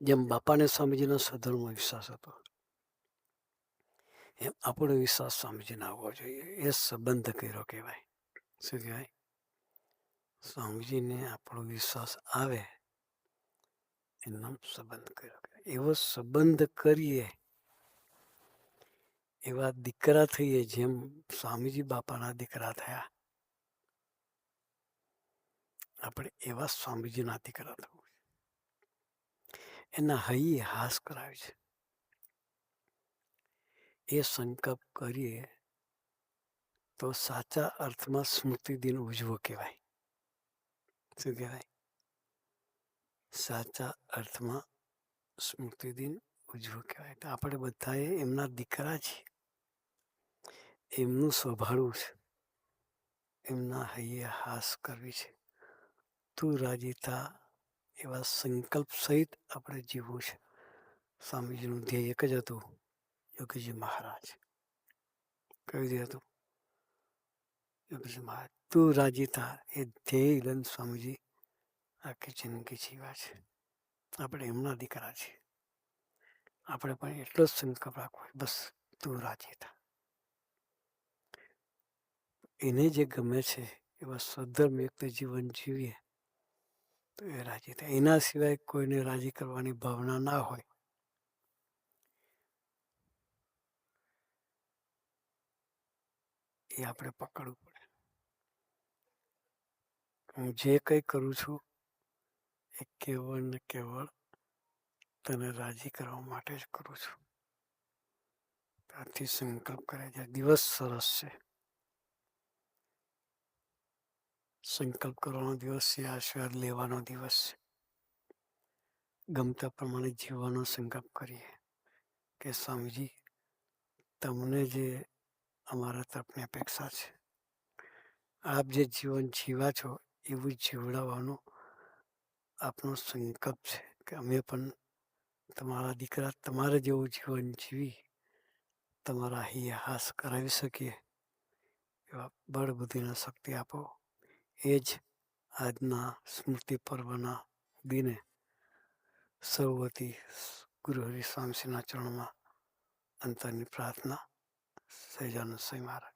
જેમ બાપાને સ્વામીજીનો સધર્મમાં વિશ્વાસ હતો એમ આપણો વિશ્વાસ સ્વામીજીને આવવો જોઈએ. એ સંબંધ કર્યો કહેવાય. શું કહેવાય? સ્વામીજીને આપણો વિશ્વાસ આવે એનો સંબંધ કર્યો. એવો સંબંધ કરીએ એવા દીકરા થઈએ જેમ સ્વામીજી બાપાના દીકરા થયા. આપણે એવા સ્વામીજીના દીકરા થવું. એના હૈયે હાસ કરાવે છે. એ સંકલ્પ કરીએ તો સાચા અર્થમાં સ્મૃતિ દિન ઉજવો કહેવાય. શું કહેવાય? સાચા અર્થમાં સ્મૃતિ દિન ઉજવો કહેવાય. તો આપણે બધાએ એમના દીકરા છીએ. એમનું સ્વભાળવું છે. એમના હૈયે હાસ કરવી છે. તું રાજી થા એવા સંકલ્પ સહિત આપણે જીવવું છે. સ્વામીજીનું ધ્યેય એક જ હતું. યોગીજી મહારાજ કયું ધ્યેય હતું? યોગીજી મહારાજ તું રાજી થા એ ધ્યેય લઈને સ્વામીજી આખી જિંદગી જીવ્યા છે. આપણે એમના દીકરા છીએ. આપણે પણ એટલો જ સંકલ્પ રાખવો બસ તું રાજી થા. એને જે ગમે છે એવા સ્વધર્મયુક્ત જીવન જીવીએ તો એ રાજી થાય. એના સિવાય કોઈને રાજી કરવાની ભાવના ના હોય એ આપણે પકડવું પડે. હું જે કંઈ કરું છું એ કેવળ ને કેવળ તને રાજી કરવા માટે જ કરું છું. ત્યારથી સંકલ્પ કરે છે. દિવસ સરસ છે. સંકલ્પ કરવાનો દિવસ છે. આશીર્વાદ લેવાનો દિવસ છે. ગમતા પ્રમાણે જીવવાનો સંકલ્પ કરીએ કે સ્વામીજી તમને જે અમારા તરફની અપેક્ષા છે આપ જે જીવન જીવા છો એવું જીવડાવવાનો આપનો સંકલ્પ છે કે અમે પણ તમારા દીકરા તમારે જેવું જીવન જીવી તમારા હૈયે હાસ કરાવી શકીએ એવા બળ બુદ્ધિના શક્તિ આપો. એ જ આજના સ્મૃતિ પર્વના દિને સૌવતી ગુરુ હરિ સ્વામીના ચરણોમાં અંતરની પ્રાર્થના. સહજાનંદ સ્વામી મહારાજ.